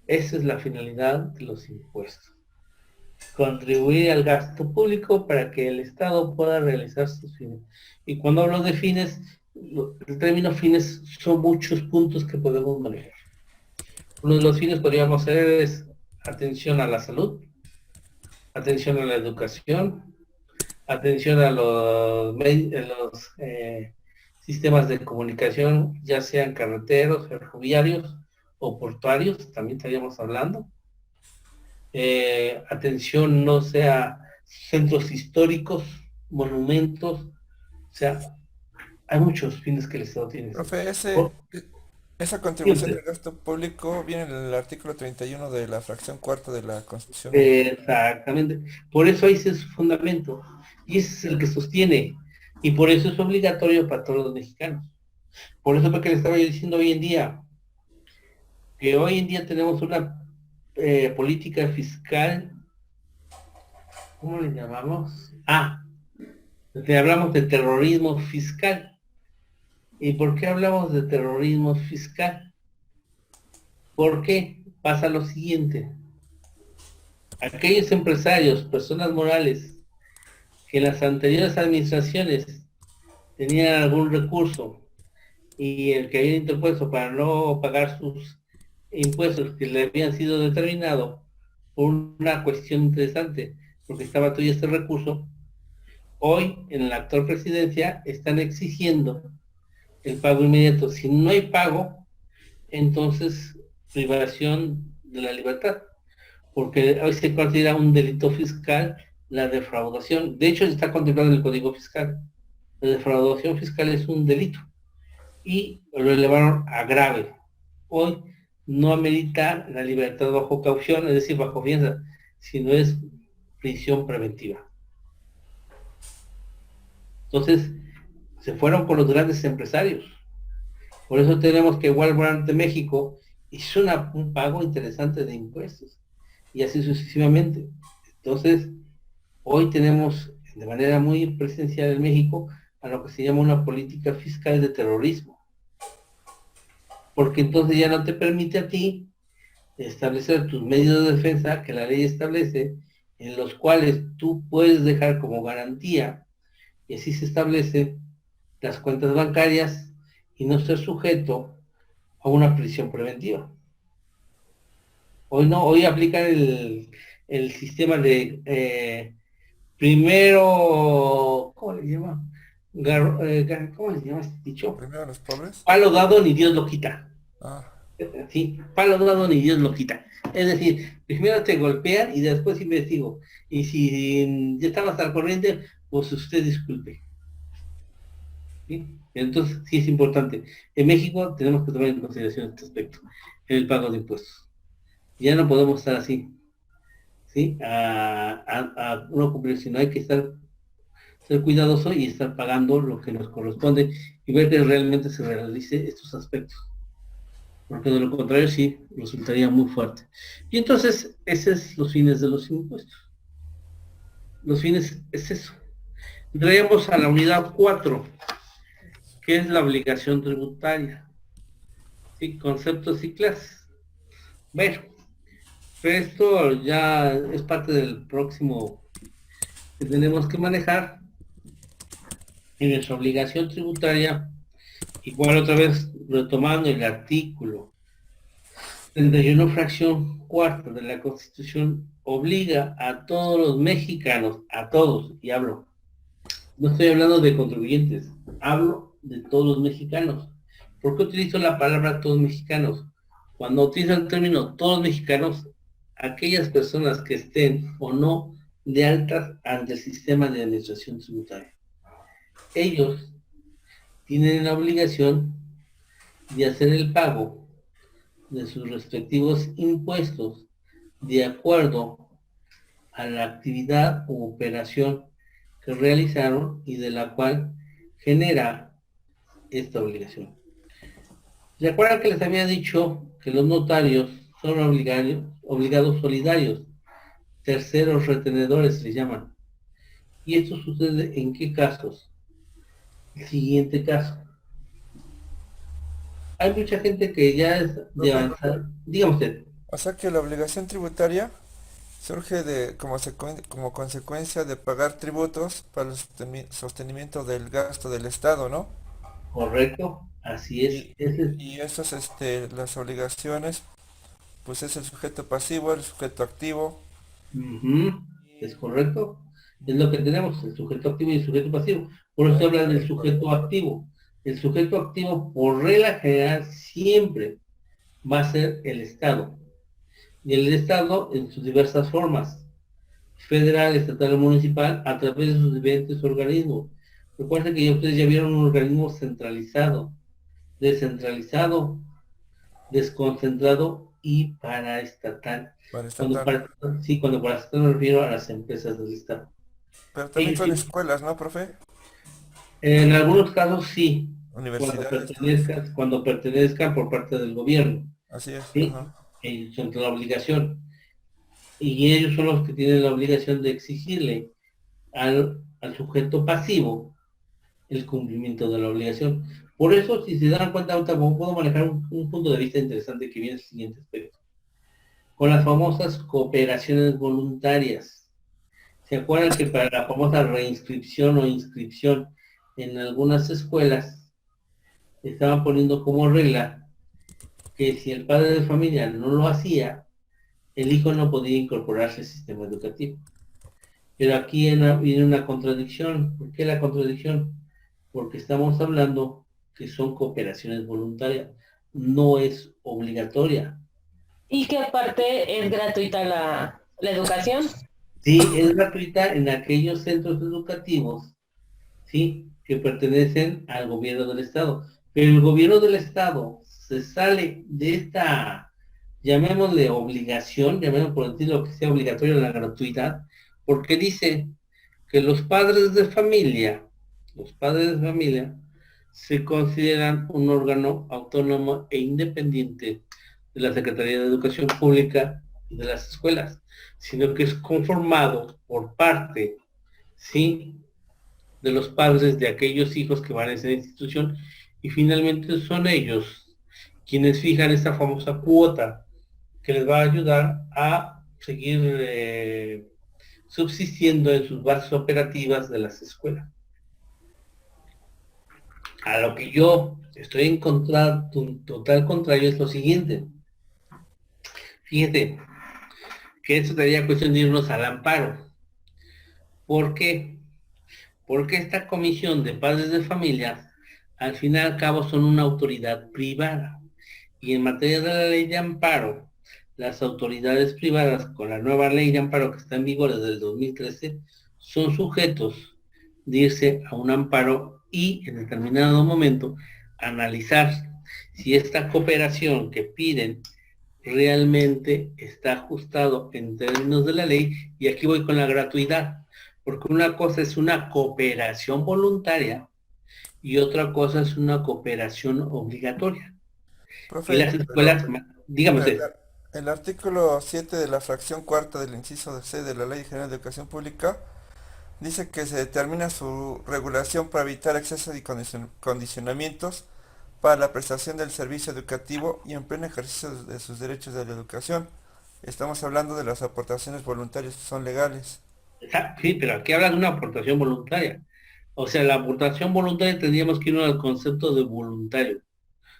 Esa es la finalidad de los impuestos. Contribuir al gasto público para que el Estado pueda realizar sus fines. Y cuando hablo de fines, el término fines son muchos puntos que podemos manejar. Uno de los fines podríamos hacer es atención a la salud, atención a la educación, atención a los sistemas de comunicación, ya sean carreteros, ferroviarios o portuarios, también estaríamos hablando. Atención, no sea centros históricos, monumentos, o sea, hay muchos fines que el Estado tiene. Profe, Por- esa contribución Siempre. del gasto público viene en el artículo 31 de la fracción cuarta de la Constitución. Exactamente. Por eso ese es su fundamento. Y ese es el que sostiene. Y por eso es obligatorio para todos los mexicanos. Por eso es lo que le estaba yo diciendo hoy en día. Que hoy en día tenemos una política fiscal, ¿cómo le llamamos? Hablamos de terrorismo fiscal. ¿Y por qué hablamos de terrorismo fiscal? Porque pasa lo siguiente. Aquellos empresarios, personas morales, que en las anteriores administraciones tenían algún recurso y el que habían interpuesto para no pagar sus impuestos que le habían sido determinados por una cuestión interesante, porque estaba todo este recurso, hoy en la actual presidencia están exigiendo el pago inmediato. Si no hay pago, entonces privación de la libertad, porque hoy se considera un delito fiscal la defraudación. De hecho, está contemplado en el Código Fiscal. La defraudación fiscal es un delito y lo elevaron a grave. Hoy no amerita la libertad bajo caución, es decir, bajo fianza, sino es prisión preventiva. Entonces, se fueron con los grandes empresarios. Por eso tenemos que Walmart de México hizo un pago interesante de impuestos y así sucesivamente. Entonces, hoy tenemos de manera muy presencial en México a lo que se llama una política fiscal de terrorismo. Porque entonces ya no te permite a ti establecer tus medios de defensa que la ley establece, en los cuales tú puedes dejar como garantía, y así se establece, las cuentas bancarias y no ser sujeto a una prisión preventiva. Hoy no, hoy aplican el sistema de primero, ¿cómo le llama? ¿Cómo se llama este dicho? Primero los pobres. Palo dado ni Dios lo quita. Ah, Sí, palo dado ni Dios lo quita. Es decir, primero te golpean y después investigo. Y si ya estabas al corriente, pues usted disculpe. ¿Sí? Entonces, sí es importante. En México tenemos que tomar en consideración este aspecto, en el pago de impuestos. Ya no podemos estar así. ¿sí? A uno cumplir, sino hay que ser cuidadoso y estar pagando lo que nos corresponde y ver que realmente se realice estos aspectos. Porque de lo contrario sí resultaría muy fuerte. Y entonces, esos son los fines de los impuestos. Los fines es eso. Entraríamos a la unidad 4, que es la obligación tributaria. ¿Sí? Conceptos y clases. Bueno, pero esto ya es parte del próximo que tenemos que manejar en nuestra obligación tributaria. Igual otra vez retomando el artículo 31 fracción cuarta de la Constitución obliga a todos los mexicanos, a todos, y hablo, no estoy hablando de contribuyentes, hablo de todos los mexicanos. ¿Por qué utilizo la palabra todos mexicanos? Cuando utilizo el término todos mexicanos, aquellas personas que estén o no de altas ante el sistema de administración tributaria. Ellos tienen la obligación de hacer el pago de sus respectivos impuestos de acuerdo a la actividad u operación que realizaron y de la cual genera esta obligación. ¿Recuerdan que les había dicho que los notarios son obligados solidarios, terceros retenedores se llaman? ¿Y esto sucede en qué casos? El siguiente caso. Hay mucha gente que ya es de avanzar. Dígame usted. O sea que la obligación tributaria surge como consecuencia de pagar tributos para el sostenimiento del gasto del Estado, ¿no? Correcto, así es. Y, Ese es. y esas, las obligaciones, pues es el sujeto pasivo, el sujeto activo. Ujú, es correcto. Es lo que tenemos, el sujeto activo y el sujeto pasivo. Por eso se habla del sujeto activo. El sujeto activo, por regla general, siempre va a ser el Estado. Y el Estado en sus diversas formas, federal, estatal o municipal, a través de sus diferentes organismos. Recuerden que ya ustedes ya vieron un organismo centralizado, descentralizado, desconcentrado y paraestatal. Para Cuando estatal. sí, cuando paraestatal me refiero a las empresas del Estado. Pero también Ellos son sí, escuelas, ¿no, profe? en algunos casos sí, Universidades, todo eso. cuando pertenezcan por parte del gobierno, Así es, ¿sí? ajá. Ellos son la obligación. Y ellos son los que tienen la obligación de exigirle al sujeto pasivo el cumplimiento de la obligación. Por eso, si se dan cuenta, ahorita puedo manejar un punto de vista interesante que viene el siguiente aspecto. Con las famosas cooperaciones voluntarias. ¿Se acuerdan que para la famosa reinscripción o inscripción en algunas escuelas estaban poniendo como regla que si el padre de familia no lo hacía, el hijo no podía incorporarse al sistema educativo? Pero aquí viene una contradicción. ¿Por qué la contradicción? Porque estamos hablando que son cooperaciones voluntarias, no es obligatoria. Y que aparte es gratuita la educación. Sí, es gratuita en aquellos centros educativos, sí, que pertenecen al gobierno del Estado. Pero el gobierno del Estado se sale de esta, llamémosle obligación, llamémosle por decirlo que sea obligatorio la gratuidad, porque dice que los padres de familia, se consideran un órgano autónomo e independiente de la Secretaría de Educación Pública y de las escuelas, sino que es conformado por parte, sí, de los padres de aquellos hijos que van a esa institución y finalmente son ellos quienes fijan esa famosa cuota que les va a ayudar a seguir subsistiendo en sus bases operativas de las escuelas. A lo que yo estoy en total contrario es lo siguiente. Fíjate que esto sería cuestión de irnos al amparo. ¿Por qué? Porque esta comisión de padres de familia, al fin y al cabo, son una autoridad privada. Y en materia de la ley de amparo, las autoridades privadas, con la nueva ley de amparo que está en vigor desde el 2013, son sujetos de irse a un amparo y en determinado momento analizar si esta cooperación que piden realmente está ajustado en términos de la ley, y aquí voy con la gratuidad, porque una cosa es una cooperación voluntaria y otra cosa es una cooperación obligatoria. Y Profe, las pero escuelas, dígame el, usted. el artículo 7 de la fracción cuarta del inciso C de la Ley General de Educación Pública dice que se determina su regulación para evitar excesos y condicionamientos para la prestación del servicio educativo y en pleno ejercicio de sus derechos de la educación. Estamos hablando de las aportaciones voluntarias que son legales. Sí, pero aquí habla de una aportación voluntaria. O sea, la aportación voluntaria tendríamos que ir al concepto de voluntario.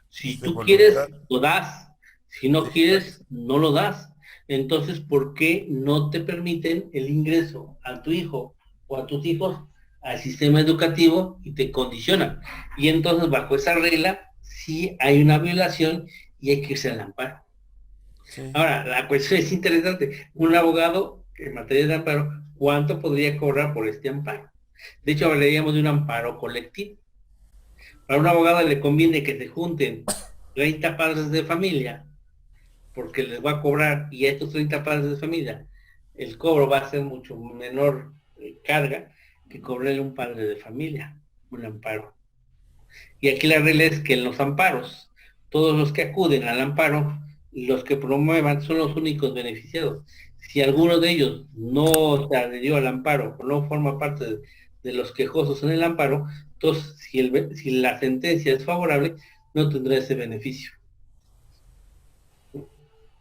Si Es de tú quieres, voluntad. lo das. Si no Sí, quieres, no lo das. Entonces, ¿por qué no te permiten el ingreso a tu hijo o a tus hijos al sistema educativo y te condicionan? Y entonces, bajo esa regla, sí hay una violación y hay que irse al amparo. sí. Ahora, la cuestión es interesante. Un abogado en materia de amparo, ¿cuánto podría cobrar por este amparo? De hecho, hablaríamos de un amparo colectivo. A un abogado le conviene que se junten 30 padres de familia, porque les va a cobrar, y a estos 30 padres de familia, el cobro va a ser mucho menor carga que cobrarle un padre de familia, un amparo. Y aquí la regla es que en los amparos, todos los que acuden al amparo, los que promuevan son los únicos beneficiados. Si alguno de ellos no se adherió al amparo o no forma parte de los quejosos en el amparo, entonces si la sentencia es favorable, no tendrá ese beneficio.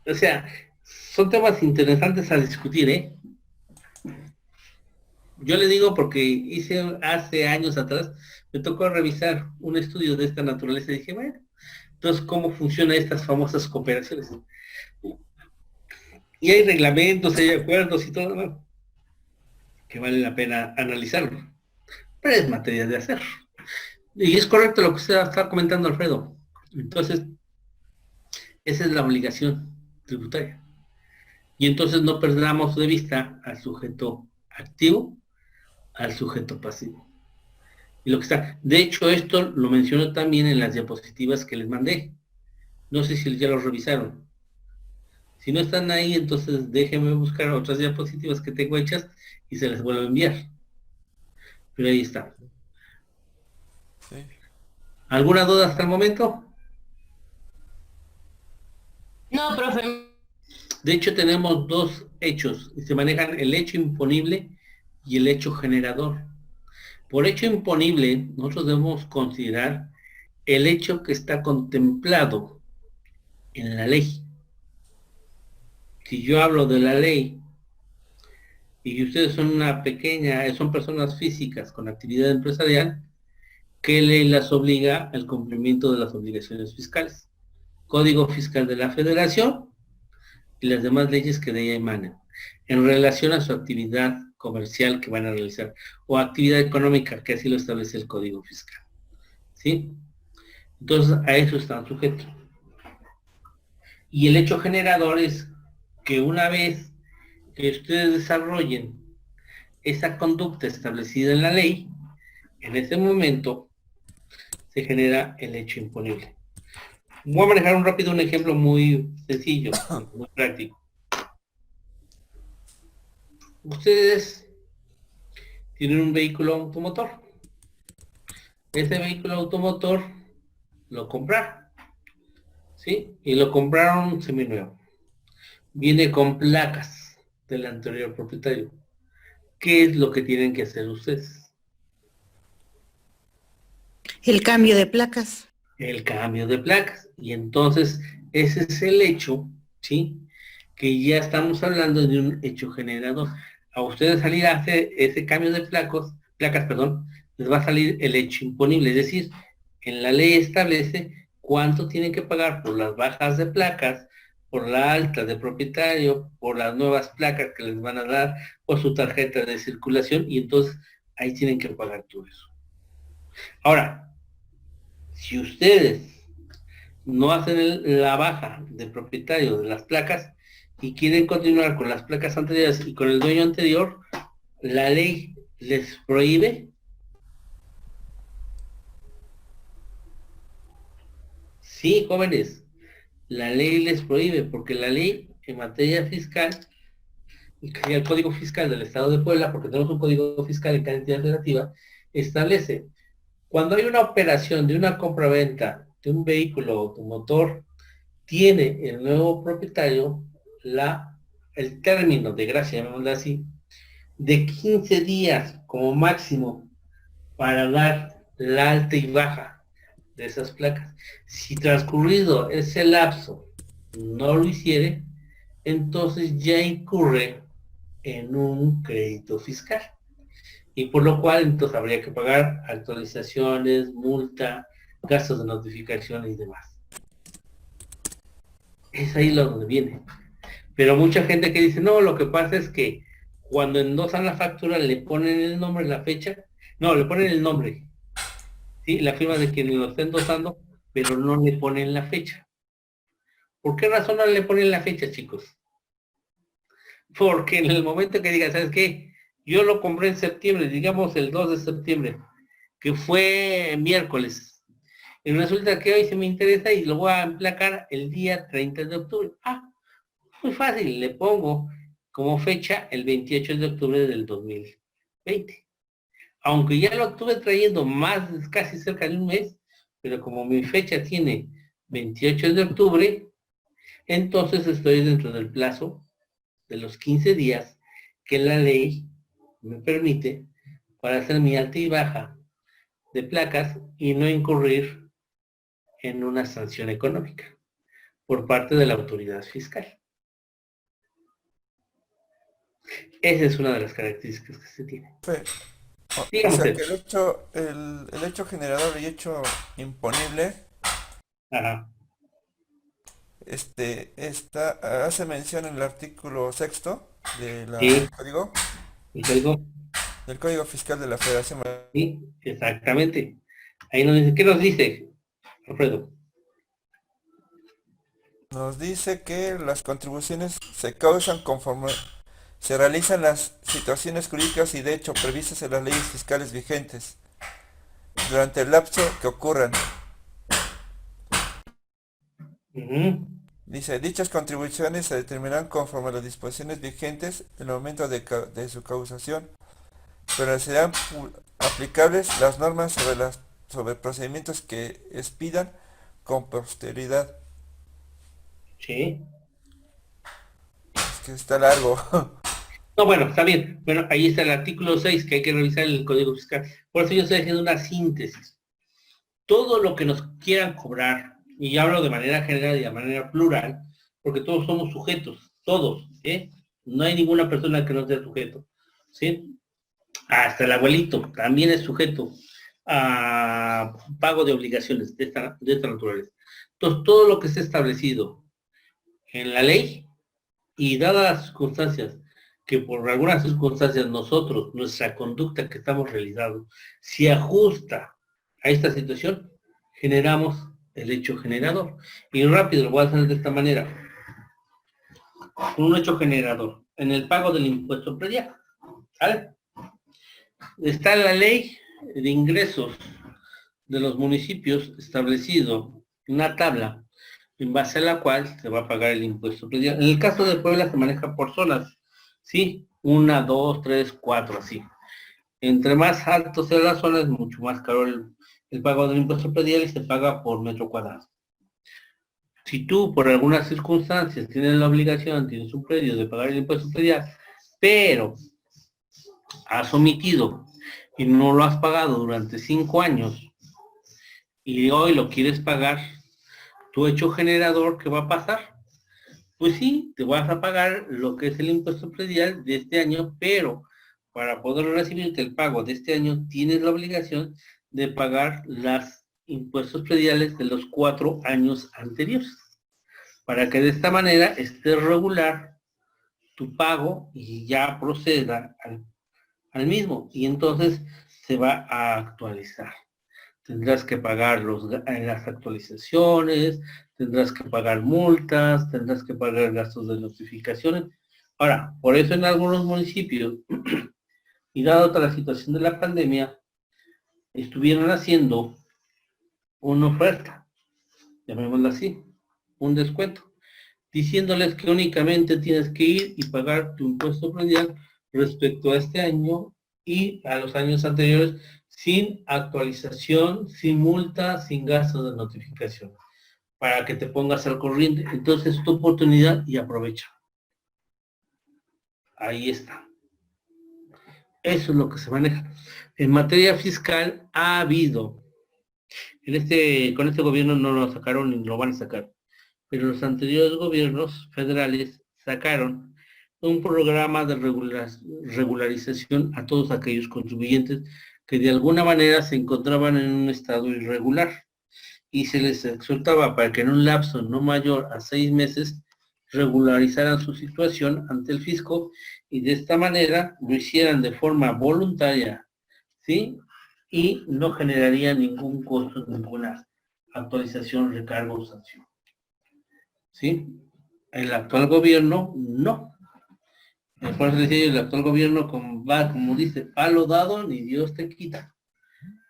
O sea, son temas interesantes a discutir, ¿eh? Yo le digo porque hice hace años atrás, me tocó revisar un estudio de esta naturaleza y dije, bueno, entonces, ¿cómo funcionan estas famosas cooperaciones? Y hay reglamentos, hay acuerdos y todo, ¿no?, que vale la pena analizarlo. Pero es materia de hacer. Y es correcto lo que usted está comentando, Alfredo. Entonces, esa es la obligación tributaria. Y entonces no perdamos de vista al sujeto activo, al sujeto pasivo. Y lo que está, de hecho, esto lo menciono también en las diapositivas que les mandé. No sé si ya lo revisaron. Si no están ahí, entonces déjenme buscar otras diapositivas que tengo hechas y se les vuelvo a enviar. Pero ahí está. Sí. ¿Alguna duda hasta el momento? No, profe. De hecho, tenemos dos hechos y se manejan el hecho imponible y el hecho generador. Por hecho imponible, nosotros debemos considerar el hecho que está contemplado en la ley. Si yo hablo de la ley y ustedes son son personas físicas con actividad empresarial, ¿qué ley las obliga al cumplimiento de las obligaciones fiscales? Código Fiscal de la Federación y las demás leyes que de ella emanan, en relación a su actividad comercial que van a realizar, o actividad económica, que así lo establece el Código Fiscal. ¿Sí? Entonces, a eso están sujetos. Y el hecho generador es que una vez que ustedes desarrollen esa conducta establecida en la ley, en ese momento se genera el hecho imponible. Voy a manejar un ejemplo muy sencillo, muy práctico. Ustedes tienen un vehículo automotor. Ese vehículo automotor lo compraron, ¿sí? Y lo compraron seminuevo. Viene con placas del anterior propietario. ¿Qué es lo que tienen que hacer ustedes? El cambio de placas. El cambio de placas. Y entonces, ese es el hecho, ¿sí?, que ya estamos hablando de un hecho generador. A ustedes salir a hacer ese cambio de placas, les va a salir el hecho imponible. Es decir, en la ley establece cuánto tienen que pagar por las bajas de placas, por la alta de propietario, por las nuevas placas que les van a dar, por su tarjeta de circulación, y entonces ahí tienen que pagar todo eso. Ahora, si ustedes no hacen la baja de propietario de las placas y quieren continuar con las placas anteriores y con el dueño anterior, la ley les prohíbe. Sí, jóvenes, la ley les prohíbe, porque la ley en materia fiscal, y el Código Fiscal del Estado de Puebla, porque tenemos un Código Fiscal en cada entidad federativa, establece, cuando hay una operación de una compraventa de un vehículo automotor, tiene el nuevo propietario el término de gracia, llamémoslo así, de 15 días como máximo para dar la alta y baja de esas placas. Si transcurrido ese lapso no lo hiciere, entonces ya incurre en un crédito fiscal. Y por lo cual entonces habría que pagar actualizaciones, multa, gastos de notificación y demás. Es ahí lo donde viene. Pero mucha gente que dice, no, lo que pasa es que cuando endosan la factura le ponen el nombre, la fecha, no, le ponen el nombre, ¿sí? La firma de quien lo está endosando, pero no le ponen la fecha. ¿Por qué razón no le ponen la fecha, chicos? Porque en el momento que diga, ¿sabes qué? Yo lo compré en septiembre, digamos el 2 de septiembre, que fue miércoles. Y resulta que hoy se me interesa y lo voy a emplacar el día 30 de octubre. Ah, muy fácil, le pongo como fecha el 28 de octubre del 2020. Aunque ya lo estuve trayendo más, casi cerca de un mes, pero como mi fecha tiene 28 de octubre, entonces estoy dentro del plazo de los 15 días que la ley me permite para hacer mi alta y baja de placas y no incurrir en una sanción económica por parte de la autoridad fiscal. Esa es una de las características que se tiene. O sea que Dígame usted. el hecho generador y hecho imponible, Ajá. hace mención en el artículo sexto de Sí, código, el código. del Código Fiscal de la Federación. Sí, exactamente. Ahí nos dice, ¿qué nos dice, Alfredo? Nos dice que las contribuciones se causan conforme se realizan las situaciones jurídicas y de hecho previstas en las leyes fiscales vigentes durante el lapso que ocurran. Ujú. Dice, dichas contribuciones se determinarán conforme a las disposiciones vigentes en el momento de su causación, pero serán aplicables las normas sobre procedimientos que expidan con posterioridad. Sí. Es que está largo. No, bueno, está bien. Bueno, ahí está el artículo 6 que hay que revisar el Código Fiscal. Por eso yo estoy haciendo una síntesis. Todo lo que nos quieran cobrar, y yo hablo de manera general y de manera plural, porque todos somos sujetos, todos, ¿eh? No hay ninguna persona que no sea sujeto, ¿sí? Hasta el abuelito también es sujeto a pago de obligaciones de esta naturaleza. Entonces, todo lo que esté establecido en la ley y dadas las circunstancias, que por algunas circunstancias nosotros, nuestra conducta que estamos realizando, se ajusta a esta situación, generamos el hecho generador. Y rápido lo voy a hacer de esta manera. Un hecho generador en el pago del impuesto predial. ¿Vale? Está la ley de ingresos de los municipios establecido una tabla en base a la cual se va a pagar el impuesto predial. En el caso de Puebla se maneja por zonas, ¿sí? 1, 2, 3, 4, así. Entre más alto sea la zona, es mucho más caro el pago del impuesto predial y se paga por metro cuadrado. Si tú, por algunas circunstancias, tienes la obligación, tienes un predio de pagar el impuesto predial, pero has omitido y no lo has pagado durante 5 años y hoy lo quieres pagar, tu hecho generador, ¿qué va a pasar? Pues sí, te vas a pagar lo que es el impuesto predial de este año, pero para poder recibirte el pago de este año, tienes la obligación de pagar los impuestos prediales de los 4 años anteriores, para que de esta manera esté regular tu pago y ya proceda al mismo, y entonces se va a actualizar. Tendrás que pagar las actualizaciones, tendrás que pagar multas, tendrás que pagar gastos de notificaciones. Ahora, por eso en algunos municipios, y dado toda la situación de la pandemia, estuvieron haciendo una oferta, llamémosla así, un descuento, diciéndoles que únicamente tienes que ir y pagar tu impuesto predial respecto a este año y a los años anteriores, sin actualización, sin multa, sin gastos de notificación, para que te pongas al corriente. Entonces, tu oportunidad y aprovecha. Ahí está. Eso es lo que se maneja. En materia fiscal ha habido, con este gobierno no lo sacaron ni lo van a sacar, pero los anteriores gobiernos federales sacaron un programa de regularización a todos aquellos contribuyentes que de alguna manera se encontraban en un estado irregular y se les exhortaba para que en un lapso no mayor a 6 meses regularizaran su situación ante el fisco y de esta manera lo hicieran de forma voluntaria, ¿sí? Y no generaría ningún costo, ninguna actualización, recargo o sanción. ¿Sí? El actual gobierno, no. Por eso decía yo, el actual gobierno va, como dice, palo dado, ni Dios te quita.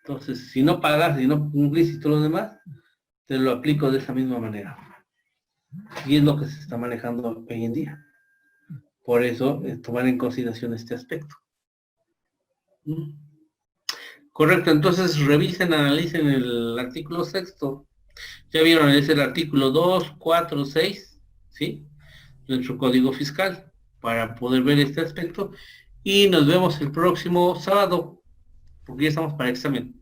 Entonces, si no pagas, si no cumplís y todo lo demás, te lo aplico de esa misma manera. Y es lo que se está manejando hoy en día. Por eso, tomar en consideración este aspecto. Correcto, entonces revisen, analicen el artículo 6º. Ya vieron, es el artículo 2, 4, 6, ¿sí? Nuestro código fiscal, para poder ver este aspecto. Y nos vemos el próximo sábado, porque ya estamos para examen.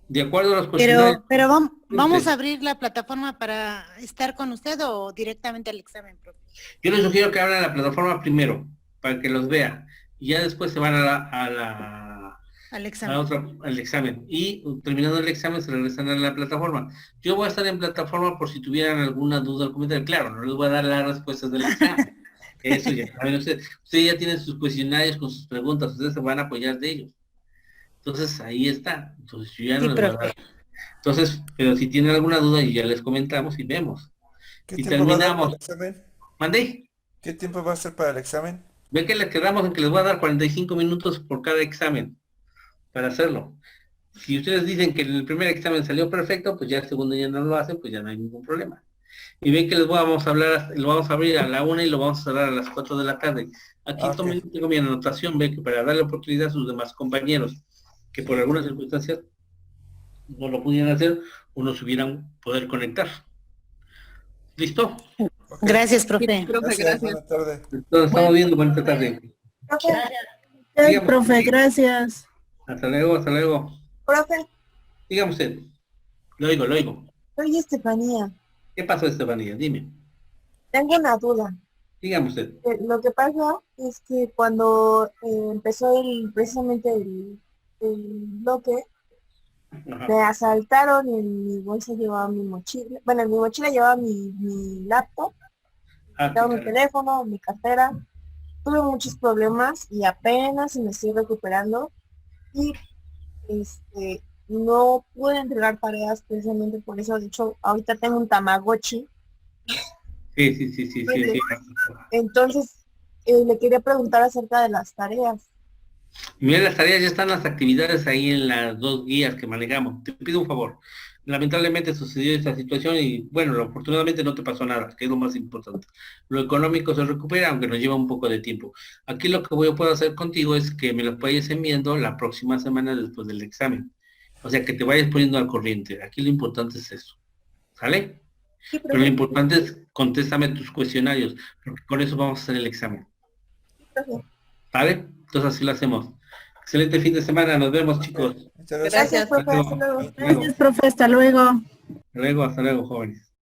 De acuerdo a los cuestionarios. Pero vamos a abrir la plataforma para estar con usted o directamente al examen, profe. Yo les sugiero que abran la plataforma primero, para que los vea. Y ya después se van Al examen. al examen. Y terminando el examen se regresan a la plataforma. Yo voy a estar en plataforma por si tuvieran alguna duda o comentario. Claro, no les voy a dar las respuestas del examen. Eso ya saben ustedes. Ustedes ya tienen sus cuestionarios con sus preguntas. Ustedes se van a apoyar de ellos. Entonces, ahí está. Entonces, yo ya no les voy a dar. Entonces, pero si tienen alguna duda, ya les comentamos y vemos. ¿Qué Y tiempo va a dar para terminamos. el examen? ¿Mandé? ¿Qué tiempo va a ser para el examen? Ven que les quedamos en que les voy a dar 45 minutos por cada examen para hacerlo. Si ustedes dicen que el primer examen salió perfecto, pues ya el segundo ya no lo hacen, pues ya no hay ningún problema. Y ven que vamos a hablar, lo vamos a abrir a la 1 y lo vamos a cerrar a las 4 de la tarde. Aquí Ok. tengo mi anotación, ven que para darle oportunidad a sus demás compañeros que por algunas circunstancias no lo pudieran hacer o no se hubieran poder conectar. ¿Listo? Ok. Gracias, profe. Profe, Gracias, gracias. buenas tardes. Entonces estamos viendo buena tarde. Profe, Dígame. Profe, gracias. Hasta luego, hasta luego. profe, Dígame usted. Lo oigo. soy Estefanía. ¿Qué pasó, Estefanía? Dime. Tengo una duda. Dígame usted. Lo que pasa es que cuando empezó precisamente el bloque, Ajá. me asaltaron y en mi bolsa llevaba mi mochila. Bueno, en mi mochila llevaba mi laptop, Ah, llevaba mi caray. teléfono, mi cartera. Tuve muchos problemas y apenas me estoy recuperando. Y no pude entregar tareas precisamente por eso. De hecho, ahorita tengo un Tamagotchi. Sí. Entonces, le quería preguntar acerca de las tareas. Mira, las tareas ya están, las actividades ahí en las 2 guías que manejamos. Te pido un favor. Lamentablemente sucedió esta situación y bueno, afortunadamente no te pasó nada, que es lo más importante. Lo económico se recupera, aunque nos lleva un poco de tiempo. Aquí lo que puedo hacer contigo es que me lo vayas enviando la próxima semana después del examen. O sea, que te vayas poniendo al corriente. Aquí lo importante es eso. ¿Sale? Sí, Pero lo importante es contéstame tus cuestionarios, porque con eso vamos a hacer el examen. profe. ¿Vale? Entonces así lo hacemos. Excelente fin de semana, nos vemos, chicos. Muchas gracias. Gracias, profe. Hasta Hasta luego. luego. Gracias, profe. Hasta luego. Hasta luego, jóvenes.